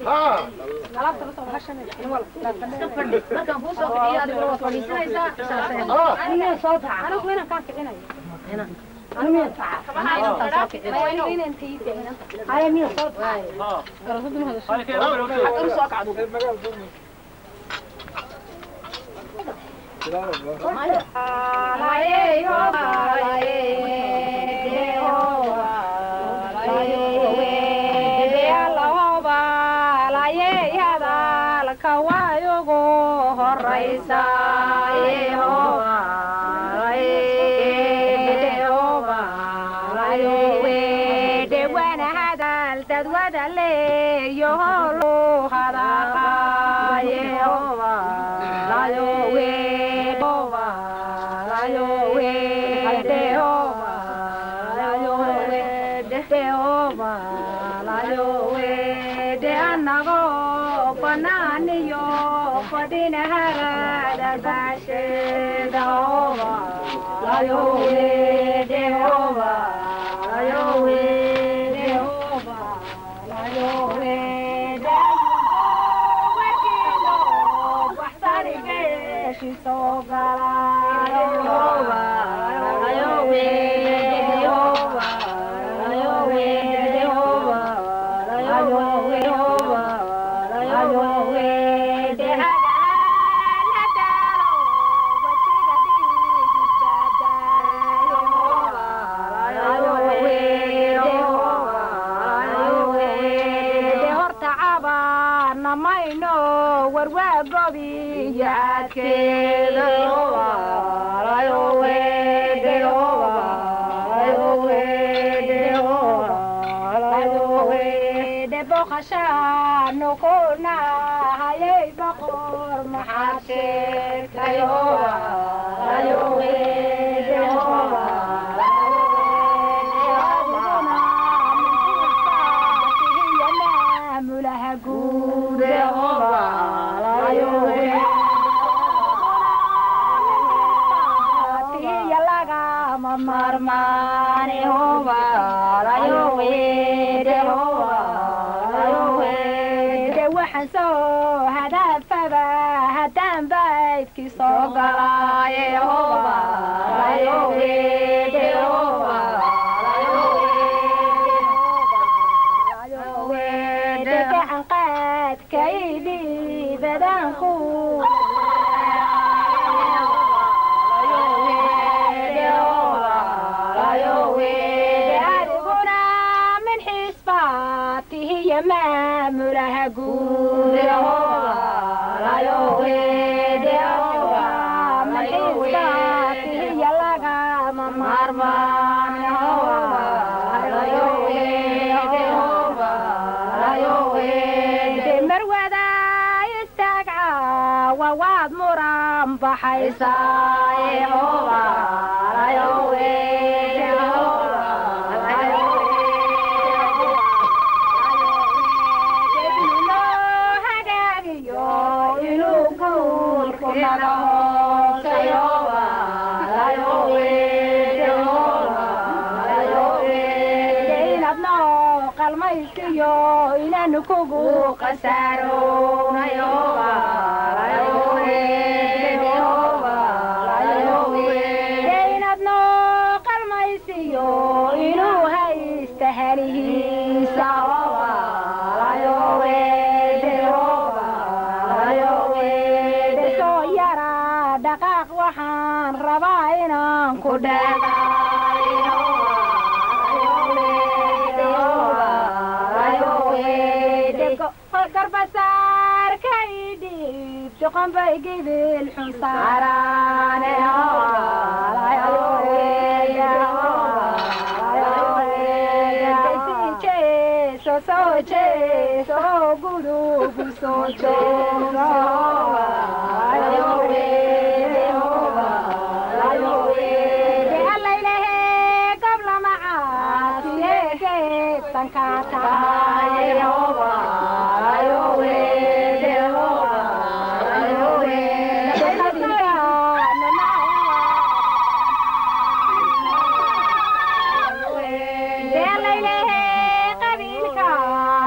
ها خلاص خلاص عشان استفدي ما كان فوسك يا دي لو فليسنيسا انا صوتها انا وين كان كده هنا انا مين انا وين انت هاي مين صوت ها قرصت من هذا الشيء هاي كده حتى مساك عدو قبيلك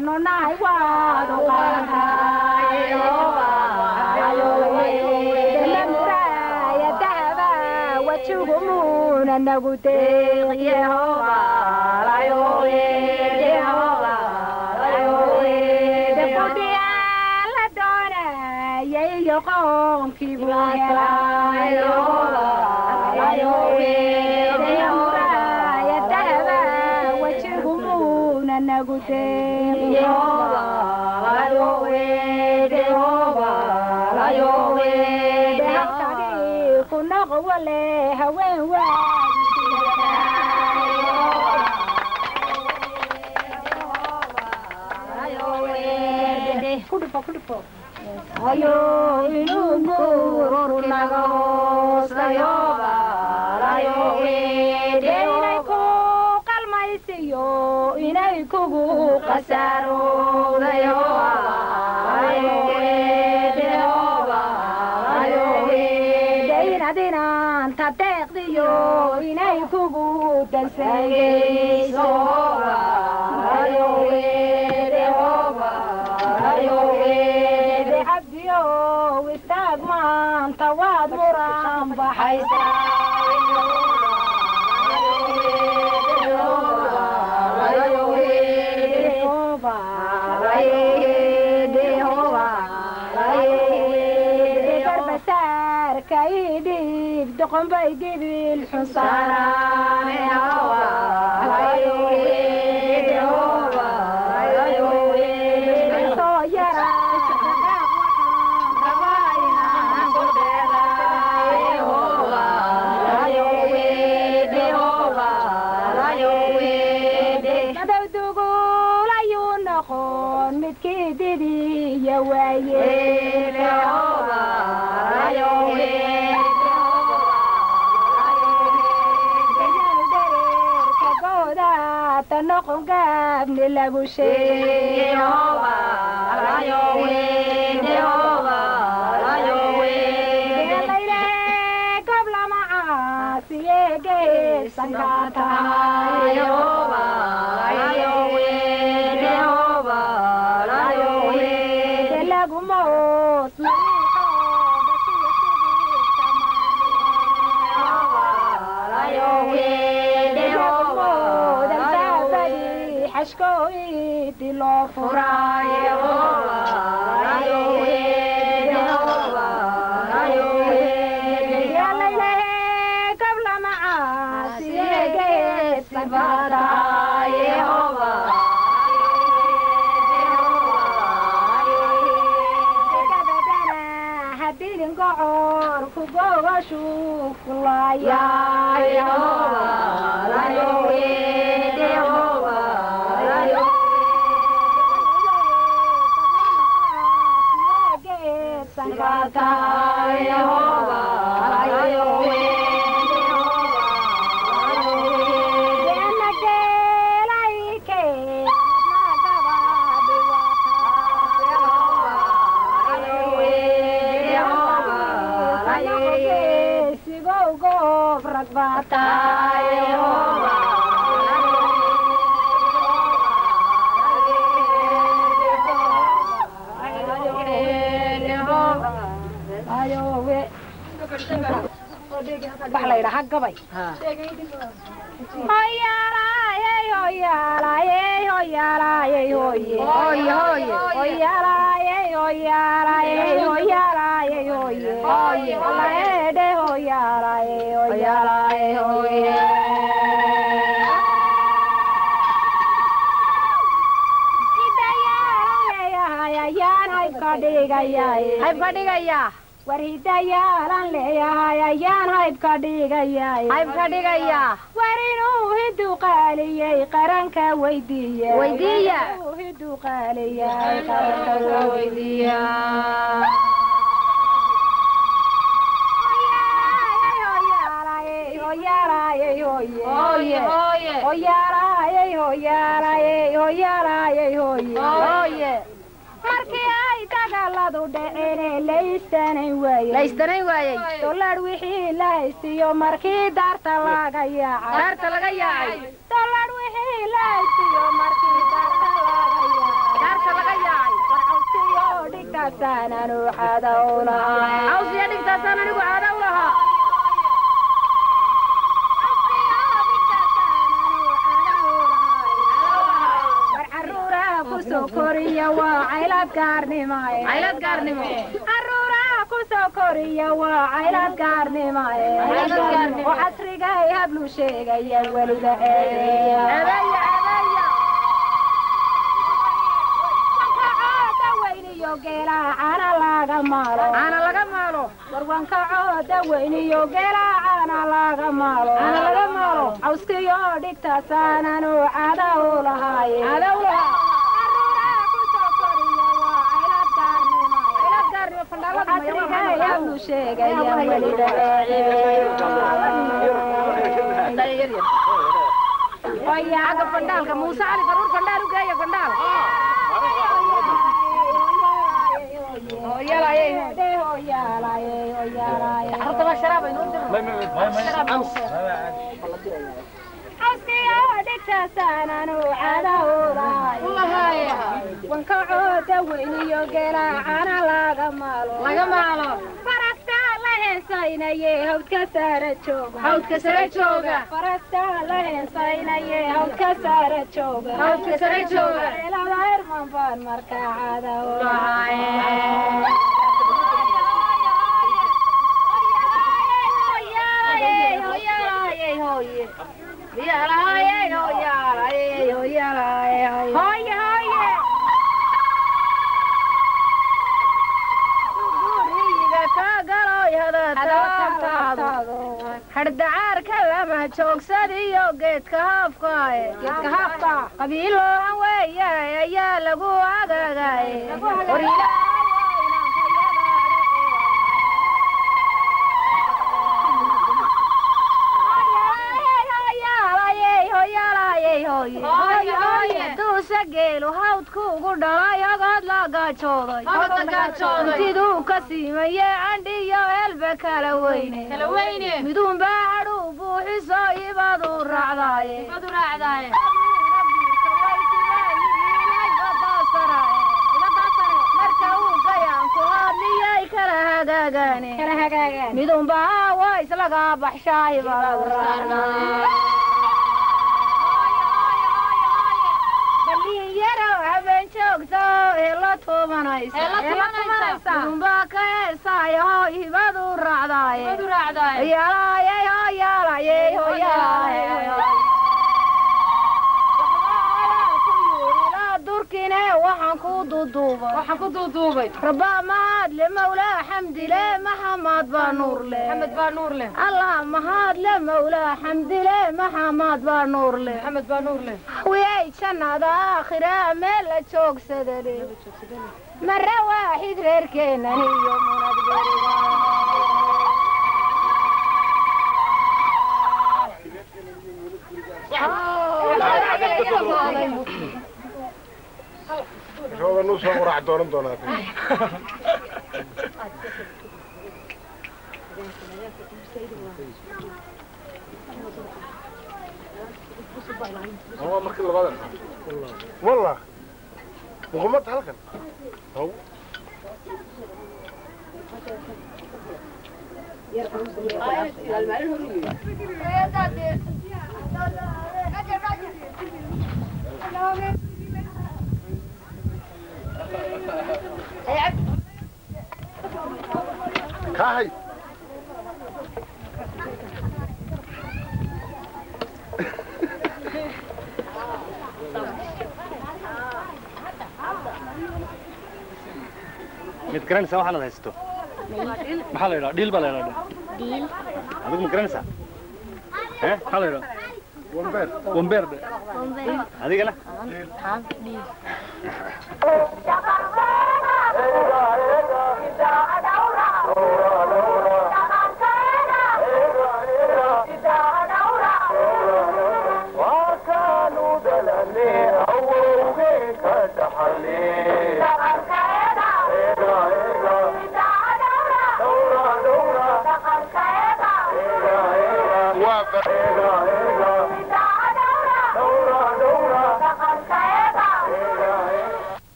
نوناي وادو nagute Yehova layoe Yehova layoe de podia la dona ye yo con ki buera Yehova layoe Yehova ya taba wachhumuna nagute Yehova layoe Yehova layoe wale hawen wa kudupo ayo inugo runago sayoba ayo inay ko kalmaysiyo inay kugu qasaro sayoba ayo dinan tateqdiyo inay kugu dalsayso ayowe de abdiyo istaag maanta waad muran baxaysa كايدي بدقن بايدي بالحصارة يا هوا هايوي هوا هايوي صويرة هواينا قدرة هوا هايوي هوا هايوي بدو تقول عيون نخون متكيدي يا وايي هوا هايوي تنقل قبل لبوشي يهوى رايوي يهوى رايوي الليلة قبل معاصي سنقاتا يهوى رايوي يهوى رايوي تلاقوا موت مريحة ashkoy dilo furaye Yehova ayowe Yehova ayowe ya layla qabla ma'asiyege sibada Yehova hadilin goor ku gowashu kulaya Yehova ayowe Yehova Sangata Yehova ayowe Yehova ayowe yanake laike nagava diwata Yehova ayowe Yehova ayowe sigogo ragbata Yehova baxla yiraahdo gabay warhidayaalan leeyahay ayaan haybka dhigaya warinuu hiduqaaliyey qaranka weydiiya hiduqaaliyey qaranka weydiiya markii ay dagaaladu dhaceen laystanay waayay dollar wixii la haystiyo markii daarta laga yaacay dollar wixii la haystiyo markii daarta laga yaacay warcawsiyo dhigtaasaan anu caadawlaha koriya waa caylad gaarnimaye caylad gaarnimo caruuraha ku soo koriya waa caylad gaarnimaye oo casrigay hablu sheegaya weliba eedeeya geela ana laga maalo warwanka cooda weyniyo geela ana laga maalo cawskiyo dhigta saananu caada u lahaaye casrigayablu sheegaya weliba aga fandaalka muuse cali faruur fandaal u geeya fandaal wanka cooda weyniyo geela caana laga maalo farasta la heensaynaye hawdka sara jooga farasta la heensaynaye hawdka sara jooga eelada herman baan markaa caada hardhacaarka lama joogsadiyo geedka haafka qabiiloohan weeye ayaa lagu agagaye duuse geelu hawdku ugu dhalay ogood la gaajooday siduu ka siimaye candhiyo eelba kala weyne miduunbaa hadhuu buuxiso ibadu raacdaaye marka uu gayaanku hadliyay kala hagaagaane miduunbaa waa islaga baxshaa ibadu raacdaaye habeen joogto ee la tuumanaysa dumbaa ka heesaayo ibadu raacdaaye durkine waxaan ku duuduubay rabaa mahadle mawlaa xamdile maxamad baa nuurle allah mahadle mawlaa xamdile maxamad baa nuurle wiyay jannada aakhira meel la joogsadane mare waaxid reerkeennan iyo شو نوصل وراح دورن دونات هو مركز الغدر والله وغمضت هلكن هو كاهي متكرنسا waxaan haysto maxaa la yiraahdaa dhiil baa la yiraahdaa dhiil adigu makaranaysa maxaa la yiraahdaa wambeer adigana dhiil